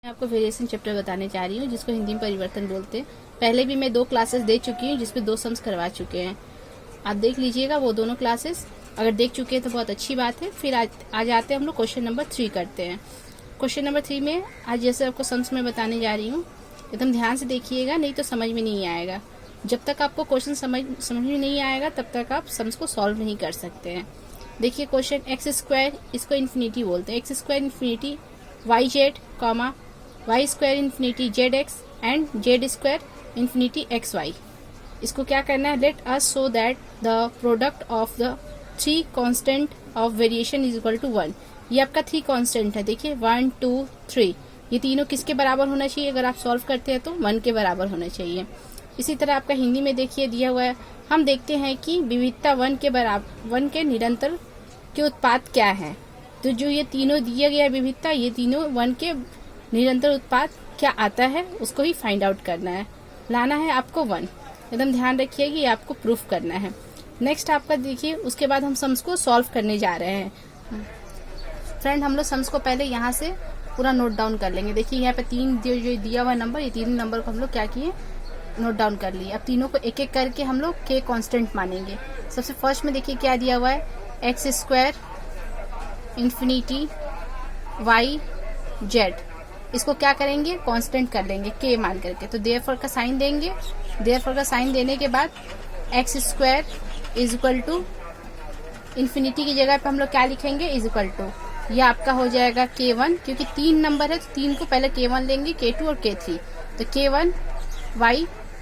मैं आपको variation chapter बताने जा रही हूँ जिसको हिंदी में परिवर्तन बोलते हैं। पहले भी मैं 2 क्लासेस दे चुकी हूँ जिसमें 2 सम्स करवा चुके हैं। आप देख लीजिएगा वो दोनों क्लासेस। अगर देख चुके हैं तो बहुत अच्छी बात है। फिर आज आते हैं हम लोग क्वेश्चन नंबर 3 करते हैं। क्वेश्चन नंबर 3 में आज जैसे आपको सम्स में बताने जा रही हूँ, एकदम ध्यान से देखिएगा, नहीं तो समझ में नहीं आएगा। जब तक आपको क्वेश्चन समझ में नहीं आएगा तब तक आप सम्स को सॉल्व नहीं कर सकते हैं। देखिए क्वेश्चन x², इसको इन्फिनिटी बोलते हैं। x² infinity yz, y² infinity zx and z² infinity xy। इसको क्या करना है, let us show that the product of the 3 constant of variation is equal to 1। ये आपका 3 कांस्टेंट है। देखिए 1 2 3, ये तीनों किसके बराबर होना चाहिए? अगर आप सॉल्व करते हैं तो 1 के बराबर होना चाहिए। इसी तरह आपका हिंदी में देखिए दिया हुआ है, हम देखते हैं कि विविधता 1 के निरंतर के उत्पाद क्या है। तो जो ये तीनों दिया गया विविधता, ये तीनों 1 के निरंतर उत्पाद क्या आता है उसको ही फाइंड आउट करना है। लाना है आपको 1। एकदम ध्यान रखिए कि आपको प्रूफ करना है। नेक्स्ट आपका देखिए, उसके बाद हम सम्स को सॉल्व करने जा रहे हैं। फ्रेंड, हम लोग सम्स को पहले यहाँ से पूरा नोट डाउन कर लेंगे। देखिए यहाँ पे 3 जो दिया हुआ नंबर, ये 3 नंबर को हम लोग क्या किए, नोट डाउन कर लिए। अब तीनों को एक एक करके हम लोग के कांस्टेंट मानेंगे। सबसे फर्स्ट में देखिए क्या दिया हुआ है, x² इन्फिनिटी yz। इसको क्या करेंगे, कांस्टेंट कर लेंगे के मान करके। तो देयरफॉर का साइन देंगे। देयरफॉर का साइन देने के बाद x² is equal to infinity की जगह पे हम लोग क्या लिखेंगे, इज इक्वल टू, यह आपका हो जाएगा k1, क्योंकि 3 नंबर है तो 3 को पहले k1 लेंगे, k2 और k3। तो k1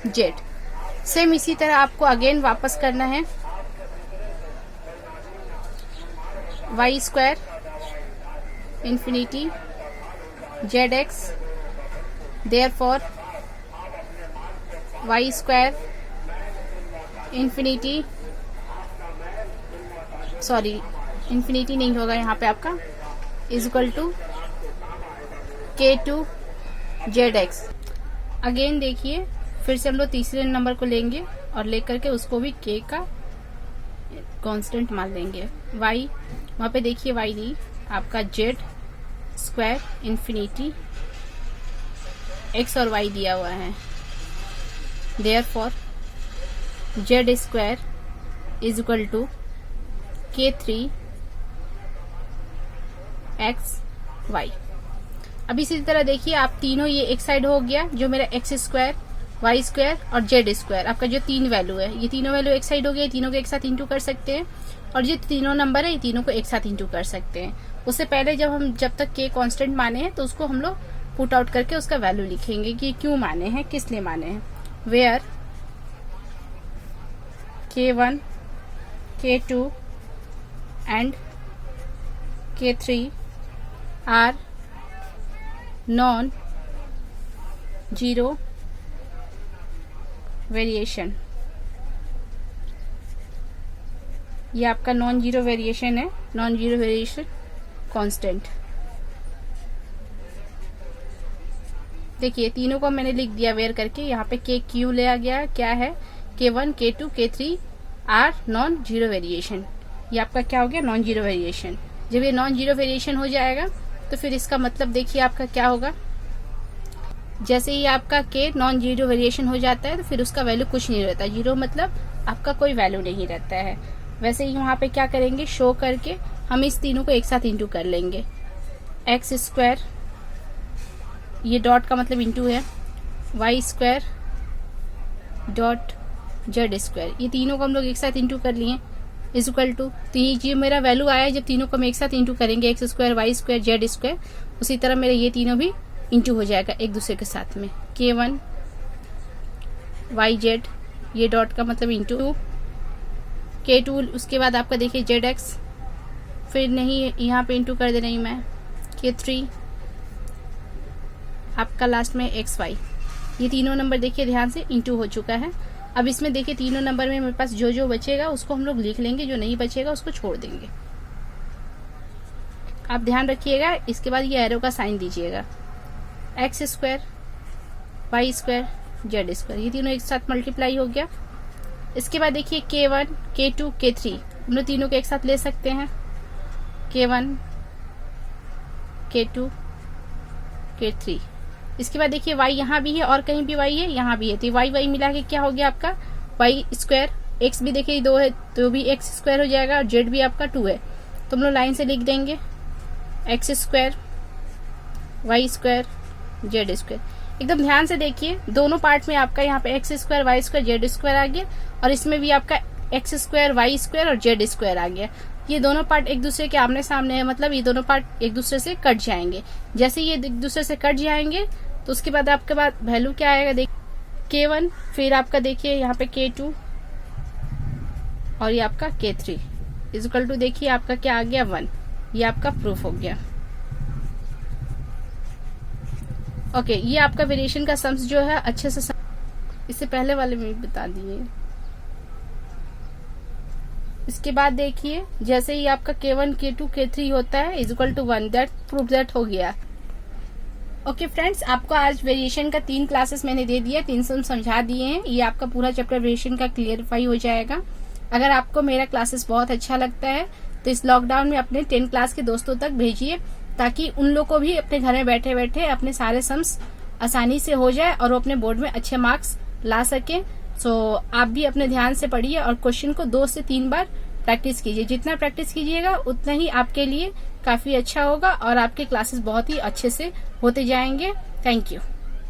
yz। सेम इसी तरह आपको अगेन वापस करना है, y² infinity zx, therefore y² infinity, sorry infinity नहीं होगा यहाँ पे आपका, is equal to k2 zx। Again देखिए फिर से हम लोग तीसरे नंबर को लेंगे और लेकर के उसको भी k का कांस्टेंट मान लेंगे। y, वहाँ पे देखिए y नहीं, आपका z² इन्फिनिटी x और y दिया हुआ है। Therefore z² is equal to k3 xy। अब इसी तरह देखिए आप तीनों, ये एक साइड हो गया जो मेरा x² y² और z², आपका जो 3 वैल्यू है, ये तीनों वैल्यू एक साइड हो गया। तीनों को एक साथ इंटू कर सकते हैं, और जो तीनों नंबर है ये तीनों को एक साथ इंटू कर सकते हैं। उससे पहले जब तक k कांस्टेंट माने हैं तो उसको हम लोग पुट आउट करके उसका वैल्यू लिखेंगे कि क्यों माने हैं, किस लिए माने हैं। Where k1 k2 and k3 are non zero variation. ये आपका नॉन जीरो वेरिएशन है, नॉन जीरो वेरिएशन कांस्टेंट। देखिए तीनों को मैंने लिख दिया वेयर करके। यहाँ पे के क्यू लिया गया, क्या है, k1 k2 k3 are non zero variation. ये आपका क्या हो गया, नॉन जीरो वेरिएशन। जब ये नॉन जीरो वेरिएशन हो जाएगा तो फिर इसका मतलब देखिए आपका क्या होगा, जैसे ही आपका k नॉन जीरो वेरिएशन हो जाता है तो फिर उसका वैल्यू कुछ नहीं रहता। जीरो मतलब आपका कोई वैल्यू नहीं रहता है। वैसे ही वहां पे क्या करेंगे, शो करके हम इस तीनों को एक साथ इंटू कर लेंगे। x², ये डॉट का मतलब इंटू है, y² डॉट z², ये तीनों को हम लोग एक साथ इंटू कर लिए, इज इक्वल टू, तो ये मेरा वैल्यू आया जब तीनों को हम एक साथ इंटू करेंगे, x² y² z²। उसी तरह मेरे ये तीनों भी इंटू हो जाएगा एक दूसरे के साथ में। k1 yz, ये डॉट का मतलब इंटू k2, उसके बाद आपका देखिए zx, फिर नहीं यहाँ पे इंटू कर दे रही मैं, k3 आपका लास्ट में xy। ये तीनों नंबर देखिए ध्यान से इंटू हो चुका है। अब इसमें देखिए तीनों नंबर में मेरे पास जो जो बचेगा उसको हम लोग लिख लेंगे, जो नहीं बचेगा उसको छोड़ देंगे। आप ध्यान रखिएगा, इसके बाद ये एरो का साइन दीजिएगा, x² y² z², ये तीनों एक साथ मल्टीप्लाई हो गया। इसके बाद देखिए k1 k2 k3, हम लोग तीनों को एक साथ ले सकते हैं, k1 k2 K3। इसके बाद देखिए y यहाँ भी है और कहीं भी y है, यहाँ भी है, तो y मिला के क्या हो गया आपका y स्क्वायर। x भी देखिए 2 है तो भी x स्क्वायर हो जाएगा, और z भी आपका 2 है, तो हम लोग लाइन से लिख देंगे x square y square z square. एकदम ध्यान से देखिए, दोनों पार्ट में आपका यहाँ पे x square y square z square आ गया, और इसमें भी आपका x स्क्वायर y स्क्वायर और z स्क्वायर आ गया। ये दोनों पार्ट एक दूसरे के आमने सामने है, मतलब ये दोनों पार्ट एक दूसरे से कट जाएंगे। जैसे ये एक दूसरे से कट जाएंगे तो उसके बाद आपके पास वैल्यू क्या आएगा, देख K1, फिर आपका देखिए यहाँ पे K2 और ये आपका K3 इक्वल टू देखिए आपका क्या आ गया 1। ये आपका प्रूफ हो गया। ओके, ये आपका वेरिएशन का सम्स जो है अच्छे से इससे पहले वाले में भी बता दिए। इसके बाद देखिए जैसे ही आपका K1 K2 K3 होता है equal to 1, that proof that हो गया। ओके फ्रेंड्स, आपको आज वेरिएशन का 3 क्लासेस मैंने दे दिया, 3 सम समझा दिए हैं। ये आपका पूरा चैप्टर वेरिएशन का क्लियरिफाई हो जाएगा। अगर आपको मेरा क्लासेस बहुत अच्छा लगता है तो इस लॉकडाउन में अपने 10 क्लास के दोस्तों तक भेजिए, ताकि उन लोग को भी अपने घर में बैठे बैठे अपने सारे सम्स आसानी से हो जाए और वो अपने बोर्ड में अच्छे मार्क्स ला सके। सो आप भी अपने ध्यान से पढ़िए और क्वेश्चन को 2 से 3 बार प्रैक्टिस कीजिए। जितना प्रैक्टिस कीजिएगा उतना ही आपके लिए काफी अच्छा होगा और आपके क्लासेस बहुत ही अच्छे से होते जाएंगे। Thank you.